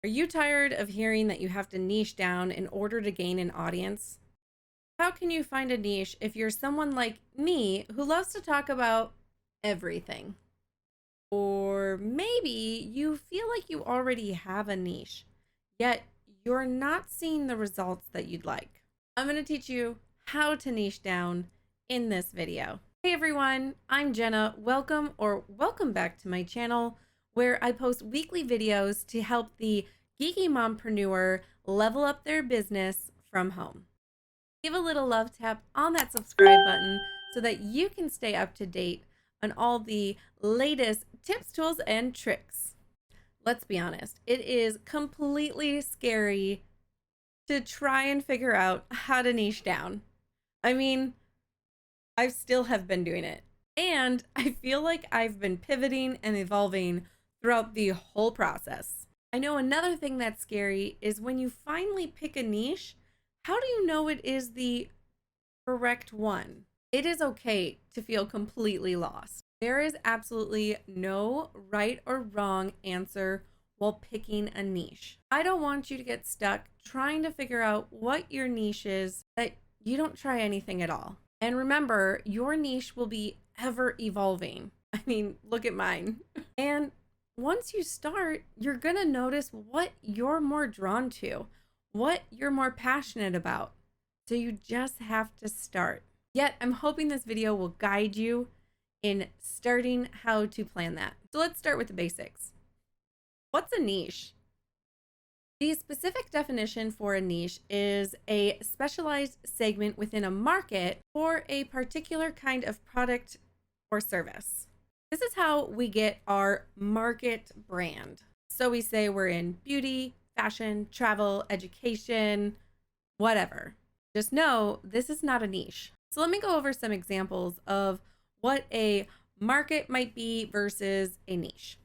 Are you tired of hearing that you have to niche down in order to gain an audience? How can you find a niche if you're someone like me who loves to talk about everything? Or maybe you feel like you already have a niche, yet you're not seeing the results that you'd like. I'm going to teach you how to niche down in this video. Hey everyone, I'm Jenna. Welcome back to my channel where I post weekly videos to help the geeky mompreneur level up their business from home. Give a little love tap on that subscribe button so that you can stay up to date on all the latest tips, tools, and tricks. Let's be honest, it is completely scary to try and figure out how to niche down. I mean, I still have been doing it. And I feel like I've been pivoting and evolving throughout the whole process. I know another thing that's scary is when you finally pick a niche, how do you know it is the correct one? It is okay to feel completely lost. There is absolutely no right or wrong answer while picking a niche. I don't want you to get stuck trying to figure out what your niche is that you don't try anything at all. And remember, your niche will be ever evolving. I mean, look at mine. And once you start, you're gonna notice what you're more drawn to, what you're more passionate about. So you just have to start. Yet, I'm hoping this video will guide you in starting how to plan that. So let's start with the basics. What's a niche? The specific definition for a niche is a specialized segment within a market for a particular kind of product or service. This is how we get our market brand. So we say we're in beauty, fashion, travel, education, whatever. Just know this is not a niche. So let me go over some examples of what a market might be versus a niche.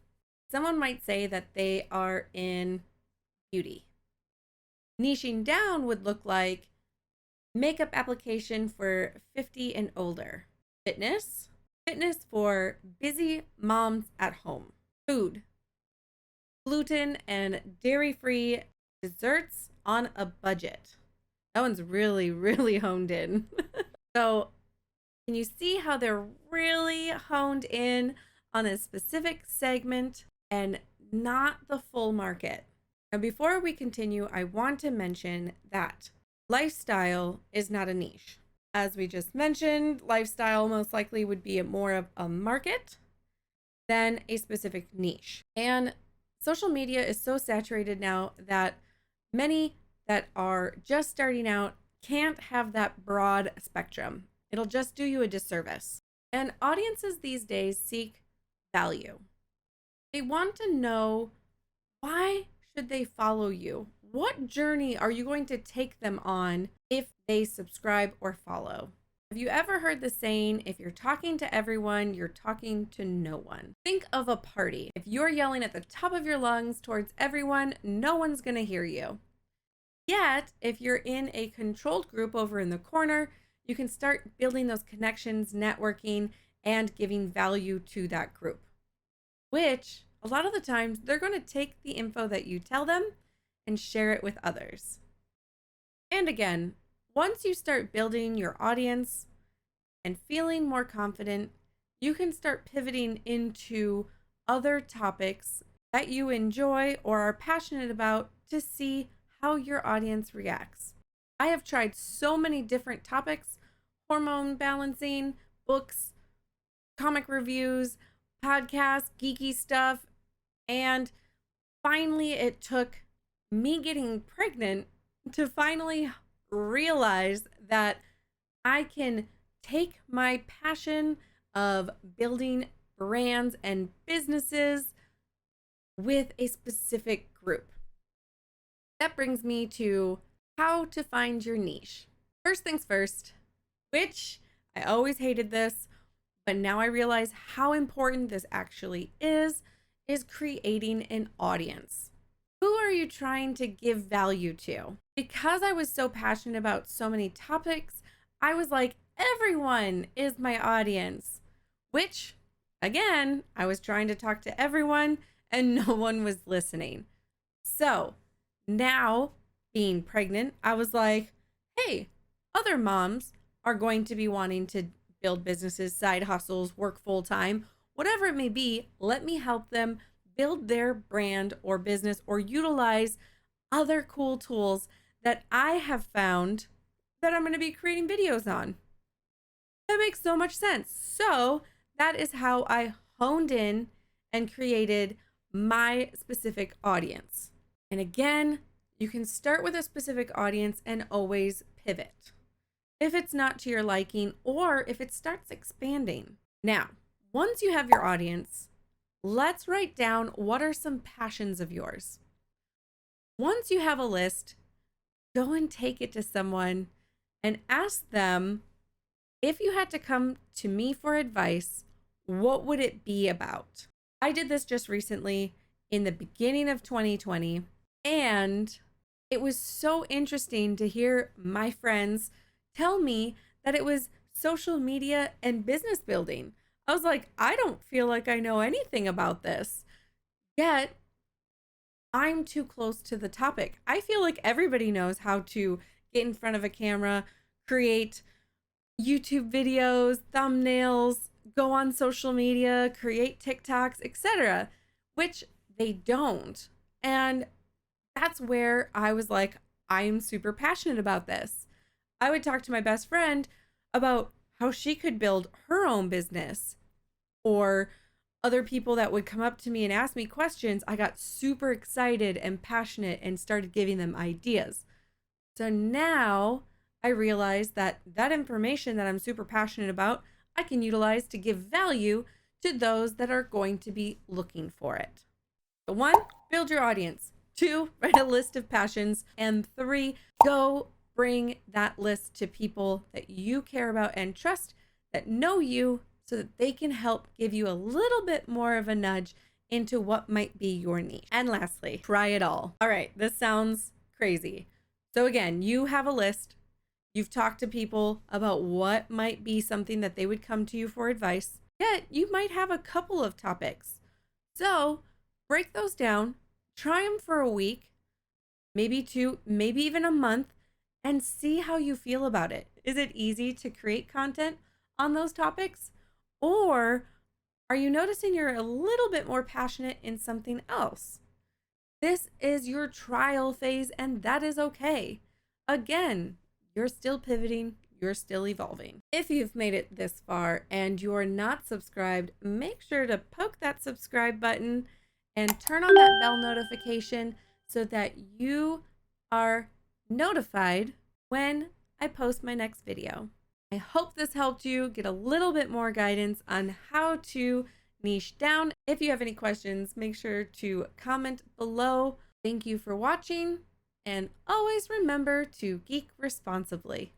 Someone might say that they are in beauty. Niching down would look like makeup application for 50 and older. Fitness for busy moms at home. Food, gluten and dairy-free desserts on a budget. That one's really honed in. So can you see how they're really honed in on a specific segment and not the full market? And before we continue, I want to mention that lifestyle is not a niche. As we just mentioned, lifestyle most likely would be more of a market than a specific niche. And social media is so saturated now that many that are just starting out can't have that broad spectrum. It'll just do you a disservice. And audiences these days seek value. They want to know, why should they follow you? What journey are you going to take them on if they subscribe or follow? Have you ever heard the saying, if you're talking to everyone, you're talking to no one? Think of a party. If you're yelling at the top of your lungs towards everyone, no one's going to hear you. Yet, if you're in a controlled group over in the corner, you can start building those connections, networking, and giving value to that group, which a lot of the times they're going to take the info that you tell them and share it with others. And again, once you start building your audience and feeling more confident, you can start pivoting into other topics that you enjoy or are passionate about to see how your audience reacts. I have tried so many different topics: hormone balancing, books, comic reviews, podcasts, geeky stuff, and finally it took me getting pregnant to finally realize that I can take my passion of building brands and businesses with a specific group. That brings me to how to find your niche. First things first, which I always hated this, but now I realize how important this actually is creating an audience. Who are you trying to give value to? Because I was so passionate about so many topics, I was like, everyone is my audience, which again, I was trying to talk to everyone and no one was listening. So now, being pregnant, I was like, hey, other moms are going to be wanting to build businesses, side hustles, work full time, whatever it may be. Let me help them build their brand or business or utilize other cool tools that I have found that I'm going to be creating videos on. That makes so much sense. So that is how I honed in and created my specific audience. And again, you can start with a specific audience and always pivot if it's not to your liking or if it starts expanding. Now, once you have your audience, let's write down what are some passions of yours. Once you have a list, go and take it to someone and ask them, if you had to come to me for advice, what would it be about? I did this just recently in the beginning of 2020, and it was so interesting to hear my friends tell me that it was social media and business building. I was like, I don't feel like I know anything about this. Yet, I'm too close to the topic. I feel like everybody knows how to get in front of a camera, create YouTube videos, thumbnails, go on social media, create TikToks, etc., which they don't. And that's where I was like, I am super passionate about this. I would talk to my best friend about how she could build her own business, or other people that would come up to me and ask me questions. I got super excited and passionate and started giving them ideas. So now I realize that that information that I'm super passionate about, I can utilize to give value to those that are going to be looking for it. So 1, build your audience. 2, write a list of passions. And 3, go bring that list to people that you care about and trust, that know you, so that they can help give you a little bit more of a nudge into what might be your niche. And lastly, try it all. All right, this sounds crazy. So again, you have a list. You've talked to people about what might be something that they would come to you for advice. Yet you might have a couple of topics. So break those down, try them for a week, maybe 2, maybe even a month, and see how you feel about it. Is it easy to create content on those topics? Or are you noticing you're a little bit more passionate in something else? This is your trial phase, and that is okay. Again, you're still pivoting, you're still evolving. If you've made it this far and you're not subscribed, make sure to poke that subscribe button and turn on that bell notification so that you are notified when I post my next video. I hope this helped you get a little bit more guidance on how to niche down. If you have any questions, make sure to comment below. Thank you for watching, and always remember to geek responsibly.